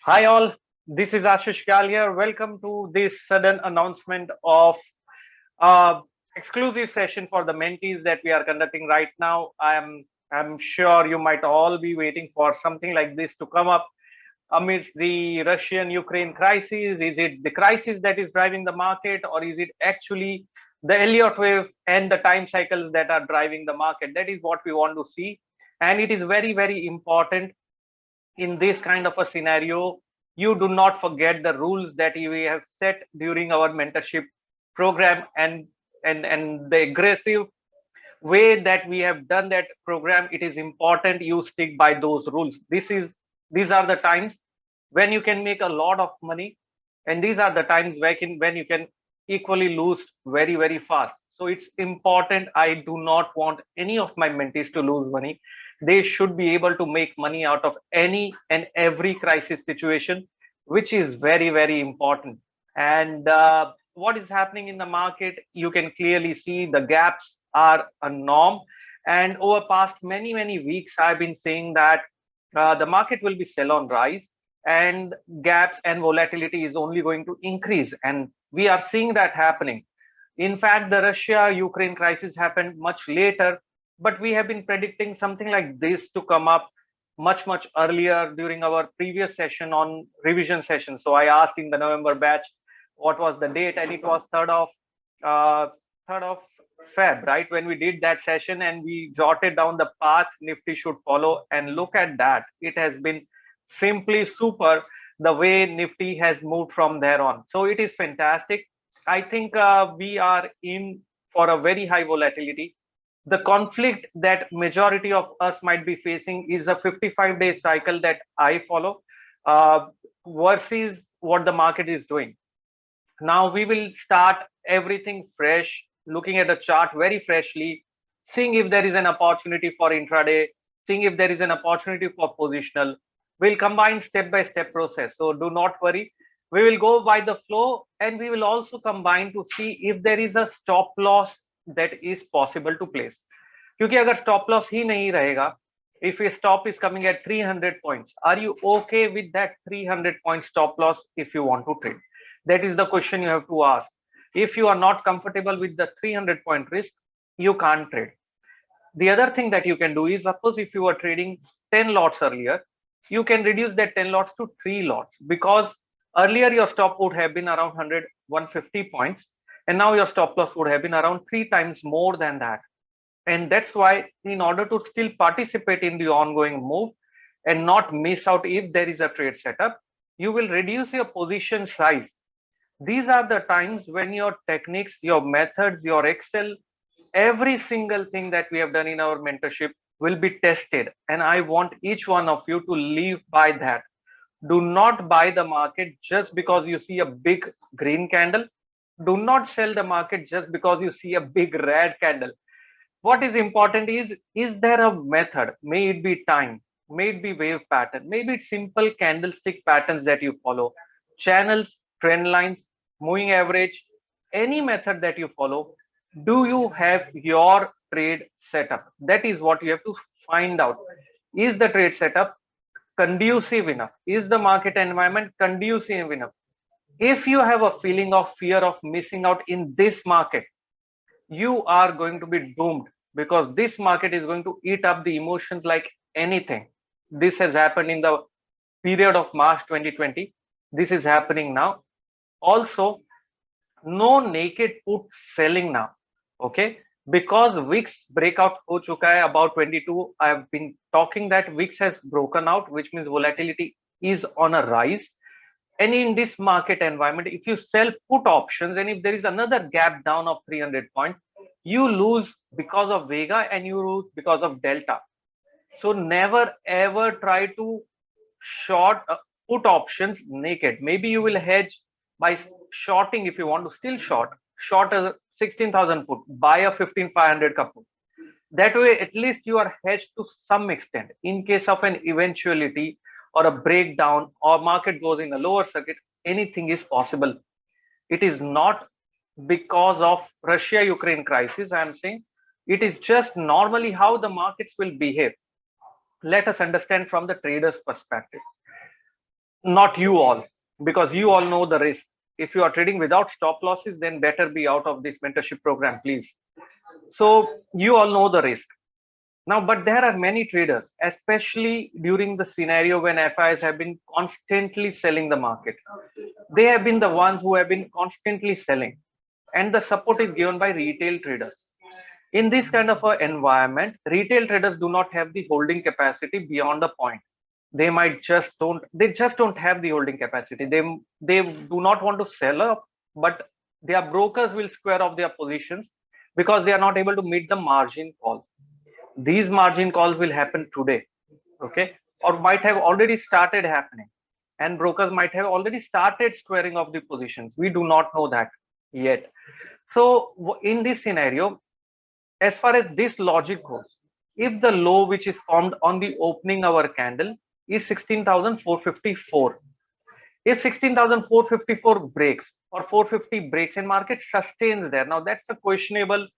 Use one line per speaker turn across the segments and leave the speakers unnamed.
Hi all, this is Ashish Gal here. Welcome to this sudden announcement of uh, exclusive session for the mentees that we are conducting right now. I'm sure you might all be waiting for something like this to come up amidst the Russian-Ukraine crisis. Is it the crisis that is driving the market, or is it actually the Elliott wave and the time cycles that are driving the market? That is what we want to see, and it is very, very important in this kind of a scenario. You do not forget the rules that we have set during our mentorship program, and the aggressive way that we have done that program. It is important you stick by those rules. These are the times when you can make a lot of money, and these are the times when you can equally lose very, very fast. So it's important. I do not want any of my mentees to lose money. They should be able to make money out of any and every crisis situation, which is very, very important. And what is happening in the market, you can clearly see the gaps are a norm. And over past many, many weeks, I've been saying that the market will be sell on rise, and gaps and volatility is only going to increase. And we are seeing that happening. In fact, the Russia Ukraine crisis happened much later, but we have been predicting something like this to come up much earlier during our previous session on revision session. So I asked in the November batch what was the date, and it was uh, 3rd of Feb, right? When we did that session and we jotted down the path Nifty should follow, and look at that. It has been simply super the way Nifty has moved from there on. So it is fantastic. I think we are in for a very high volatility. The conflict that majority of us might be facing is a 55-day cycle that I follow uh, versus what the market is doing. Now we will start everything fresh, looking at the chart very freshly, seeing if there is an opportunity for intraday, seeing if there is an opportunity for positional. We'll combine step-by-step process. So do not worry. We will go by the flow, and we will also combine to see if there is a stop loss that is possible to place. क्योंकि अगर stop loss ही नहीं रहेगा, if a stop is coming at 300 points, are you okay with that 300 point stop loss if you want to trade? That is the question you have to ask. If you are not comfortable with the 300-point risk, you can't trade. The other thing that you can do is, suppose if you were trading 10 lots earlier, you can reduce that 10 lots to 3 lots, because earlier your stop would have been around 100, 150 points, and now your stop loss would have been around 3 times more than that. And that's why, in order to still participate in the ongoing move and not miss out if there is a trade setup, you will reduce your position size. These are the times when your techniques, your methods, your Excel, every single thing that we have done in our mentorship will be tested. And I want each one of you to live by that. Do not buy the market just because you see a big green candle. Do not sell the market just because you see a big red candle. What is important is there a method? May it be time, may it be wave pattern, maybe it's simple candlestick patterns that you follow, channels, trend lines, moving average, any method that you follow. Do you have your trade setup? That is what you have to find out. Is the trade setup conducive enough? Is the market environment conducive enough? If you have a feeling of fear of missing out in this market, you are going to be doomed, because this market is going to eat up the emotions like anything. This has happened in the period of March 2020. This is happening now. Also, no naked put selling now. Okay, because VIX breakout ho chuka hai about 22. I have been talking that VIX has broken out, which means volatility is on a rise. And in this market environment, if you sell put options, and if there is another gap down of 300 points, you lose because of Vega and you lose because of Delta. So never ever try to short put options naked. Maybe you will hedge by shorting. If you want to still short a 16,000 put, buy a 15,500 ka put. That way, at least you are hedged to some extent. In case of an eventuality or a breakdown or market goes in a lower circuit, anything is possible. It is not because of Russia-Ukraine crisis, I am saying. It is just normally how the markets will behave. Let us understand from the trader's perspective. Not you all, because you all know the risk. If you are trading without stop losses, then better be out of this mentorship program, please. So you all know the risk. Now, but there are many traders, especially during the scenario when FIs have been constantly selling the market. They have been the ones who have been constantly selling, and the support is given by retail traders. In this kind of an environment, retail traders do not have the holding capacity beyond the point. They just don't have the holding capacity. They do not want to sell up, but their brokers will square off their positions because they are not able to meet the margin call. These margin calls will happen today, okay, or might have already started happening, and brokers might have already started squaring off the positions. We do not know that yet. So in this scenario, as far as this logic goes, if the low which is formed on the opening hour candle is 16,454, if 16,454 breaks or 450 breaks and market sustains there, now that's a questionable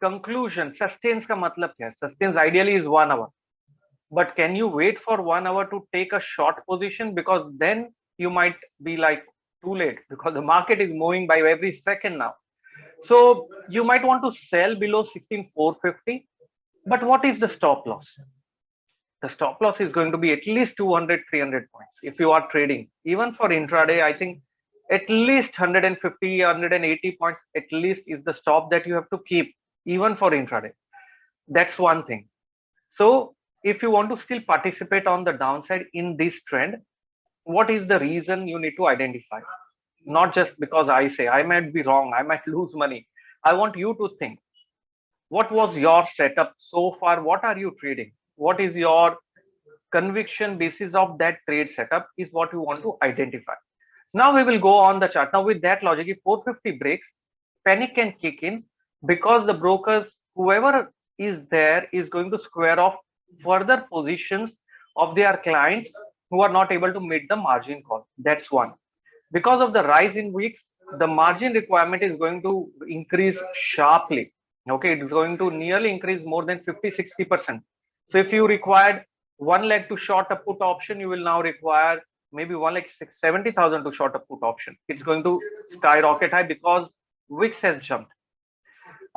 conclusion. Sustains ka matlab kya hai? Sustains ideally is 1 hour, but can you wait for 1 hour to take a short position? Because then you might be like too late, because the market is moving by every second now. So you might want to sell below 16,450, but what is the stop loss? The stop loss is going to be at least 200, 300 points. If you are trading, even for intraday, I think at least 150, 180 points at least is the stop that you have to keep, even for intraday. That's one thing. So if you want to still participate on the downside in this trend, what is the reason you need to identify? Not just because I say, I might be wrong, I might lose money. I want you to think, what was your setup so far? What are you trading? What is your conviction basis of that trade setup is what we want to identify. Now we will go on the chart. Now with that logic, if 450 breaks, panic can kick in, because the brokers, whoever is there, is going to square off further positions of their clients who are not able to meet the margin call. That's one. Because of the rise in weeks, the margin requirement is going to increase sharply. Okay, it's going to nearly increase more than 50-60%. So if you required 1 lakh to short a put option, you will now require maybe 1,70,000 to short a put option. It's going to skyrocket high because VIX has jumped.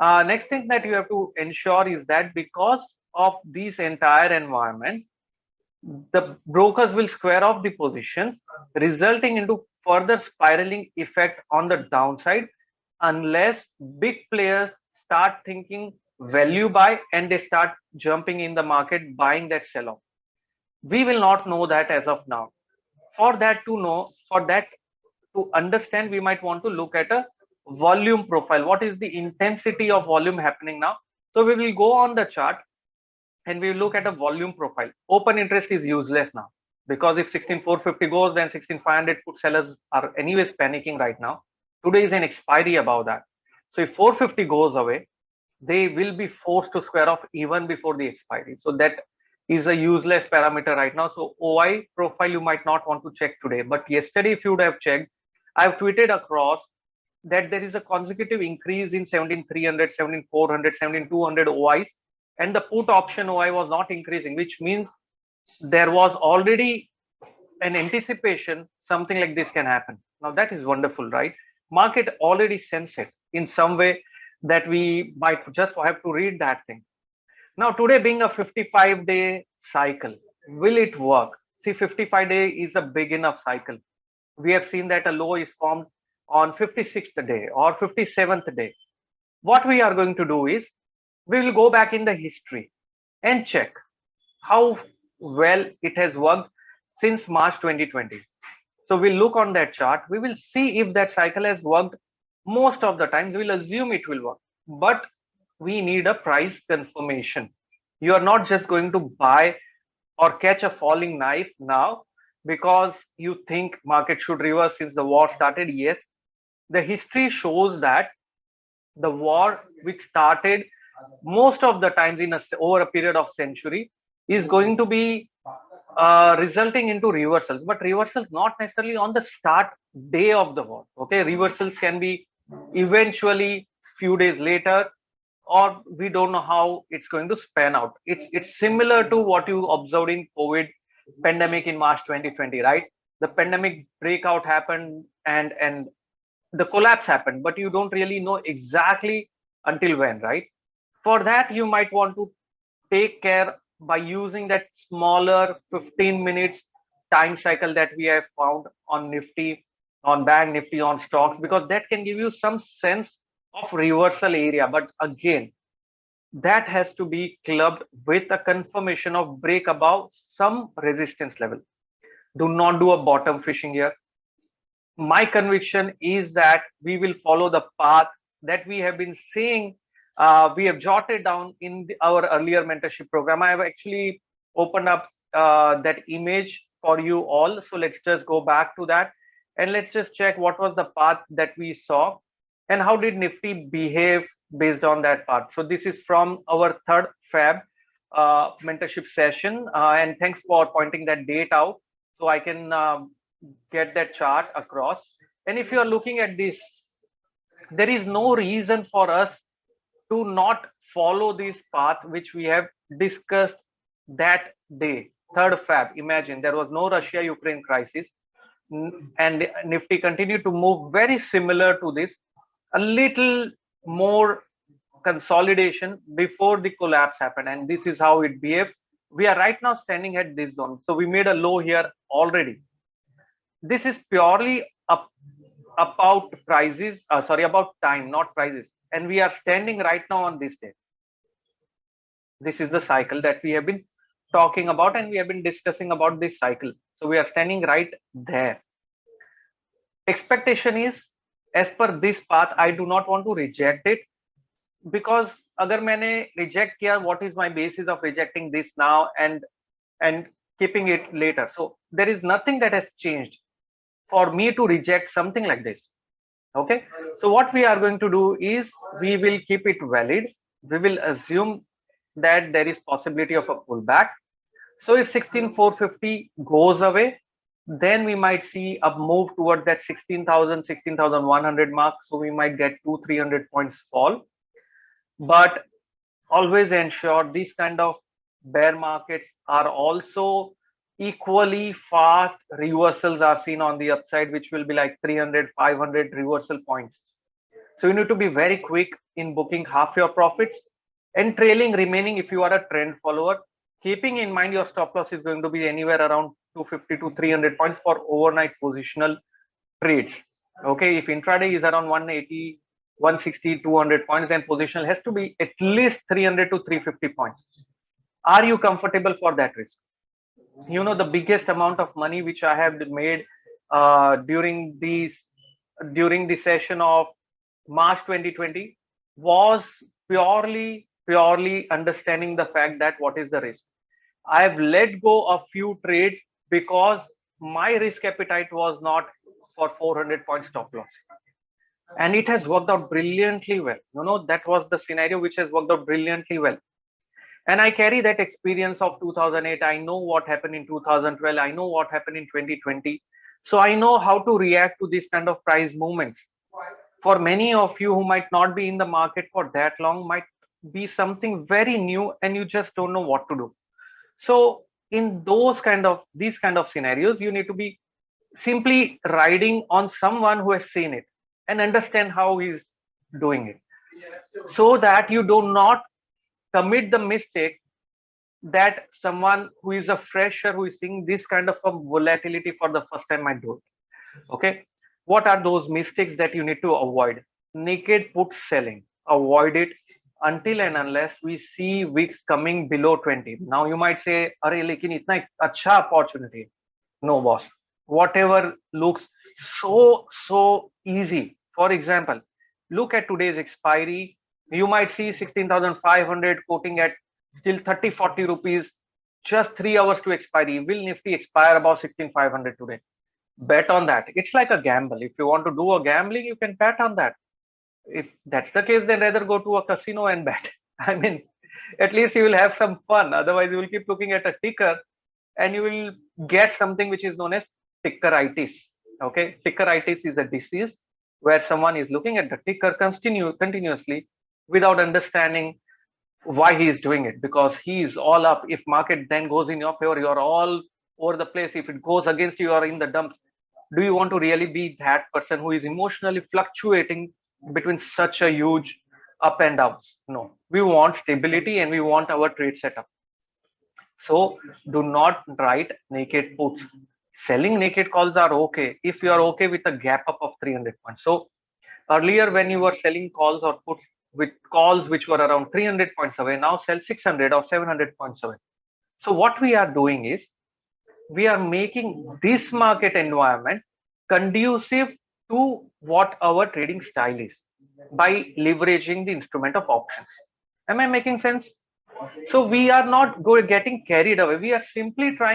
Next thing that you have to ensure is that because of this entire environment, the brokers will square off the positions, resulting into further spiraling effect on the downside, unless big players start thinking value buy and they start jumping in the market buying that sell off. We will not know that as of now. For that to understand, we might want to look at a volume profile. What is the intensity of volume happening now? So we will go on the chart and we will look at a volume profile. Open interest is useless now, because if 16,450 goes, then 16,500 put sellers are anyways panicking right now. Today is an expiry above that. So if 450 goes away, they will be forced to square off even before the expiry. So that is a useless parameter right now. So OI profile you might not want to check today, but yesterday if you would have checked, I've tweeted across that there is a consecutive increase in 17,300, 17,400, 17,200 OIs, and the put option OI was not increasing, which means there was already an anticipation something like this can happen. Now that is wonderful, right? Market already sense it in some way that we might just have to read that thing. Now today being a 55-day cycle, will it work? See, 55-day is a big enough cycle. We have seen that a low is formed on 56th day or 57th day. What we are going to do is we will go back in the history and check how well it has worked since March 2020. So we'll look on that chart. We will see if that cycle has worked. Most of the times we'll assume it will work, but we need a price confirmation. You are not just going to buy or catch a falling knife now because you think market should reverse since the war started. Yes, the history shows that the war which started most of the times over a period of century is going to be resulting into reversals, but reversals not necessarily on the start day of the war. Okay, reversals can be eventually few days later, or we don't know how it's going to span out. It's similar to what you observed in COVID pandemic in March 2020, right? The pandemic breakout happened and the collapse happened, but you don't really know exactly until when, right? For that, you might want to take care by using that smaller 15 minutes time cycle that we have found on Nifty, on Bank Nifty, on stocks, because that can give you some sense of reversal area. But again, that has to be clubbed with a confirmation of break above some resistance level. Do not do a bottom fishing here. My conviction is that we will follow the path that we have been seeing. We have jotted down in our earlier mentorship program. I have actually opened up that image for you all. So let's just go back to that and let's just check what was the path that we saw and how did Nifty behave based on that path. So this is from our third Feb mentorship session. And thanks for pointing that date out so I can get that chart across. And if you are looking at this, there is no reason for us to not follow this path which we have discussed that day, 3rd Feb. Imagine there was no Russia-Ukraine crisis and Nifty continued to move very similar to this, a little more consolidation before the collapse happened, and this is how it behaved. We are right now standing at this zone, so we made a low here already. This is purely about prices, about time, not prices, and we are standing right now on this day. This is the cycle that we have been talking about and we have been discussing about this cycle. So we are standing right there. Expectation is, as per this path, I do not want to reject it, because agar maine reject kiya, what is my basis of rejecting this now and keeping it later? So there is nothing that has changed for me to reject something like this. Okay, so what we are going to do is we will keep it valid. We will assume that there is possibility of a pullback. So if 16450 goes away, then we might see a move towards that 16,000, 16,100 mark. So we might get 200-300 points fall. But always ensure these kind of bear markets are also equally fast reversals are seen on the upside, which will be like 300, 500 reversal points. So you need to be very quick in booking half your profits and trailing remaining if you are a trend follower, keeping in mind your stop loss is going to be anywhere around 250 to 300 points for overnight positional trades. Okay, if intraday is around 180, 160, 200 points, then positional has to be at least 300 to 350 points. Are you comfortable for that risk? You know, the biggest amount of money which I have made during the session of March 2020 was purely understanding the fact that what is the risk. I have let go a few trades because my risk appetite was not for 400 point stop loss, and it has worked out brilliantly well. You know, that was the scenario which has worked out brilliantly well. And I carry that experience of 2008. I know what happened in 2012. I know what happened in 2020. So I know how to react to this kind of price movements. For many of you who might not be in the market for that long, might be something very new and you just don't know what to do. So in these kind of scenarios, you need to be simply riding on someone who has seen it and understand how he's doing it, so that you do not commit the mistake that someone who is a fresher who is seeing this kind of a volatility for the first time might do it. Okay, what are those mistakes that you need to avoid? Naked put selling, avoid it until and unless we see wicks coming below 20. Now you might say, "Are lekin itna acha opportunity." No, boss. Whatever looks so easy. For example, look at today's expiry. You might see 16,500 quoting at still 30-40 rupees, just 3 hours to expiry. Will Nifty expire above 16,500 today? Bet on that. It's like a gamble. If you want to do a gambling, you can bet on that. If that's the case, then rather go to a casino and bet. I mean, at least you will have some fun. Otherwise, you will keep looking at a ticker and you will get something which is known as tickeritis. Okay, tickeritis is a disease where someone is looking at the ticker continuously without understanding why he is doing it, because he is all up. If market then goes in your favor, you're all over the place, if it goes against you or in the dumps, do you want to really be that person who is emotionally fluctuating between such a huge up and downs? No, we want stability and we want our trade setup. So do not write naked puts. Selling naked calls are okay if you are okay with a gap up of 300 points. So earlier, when you were selling calls or puts with calls which were around 300 points away, now sell 600 or 700 points away. So what we are doing is we are making this market environment conducive to what our trading style is by leveraging the instrument of options. Am I making sense? So we are not getting carried away. We are simply trying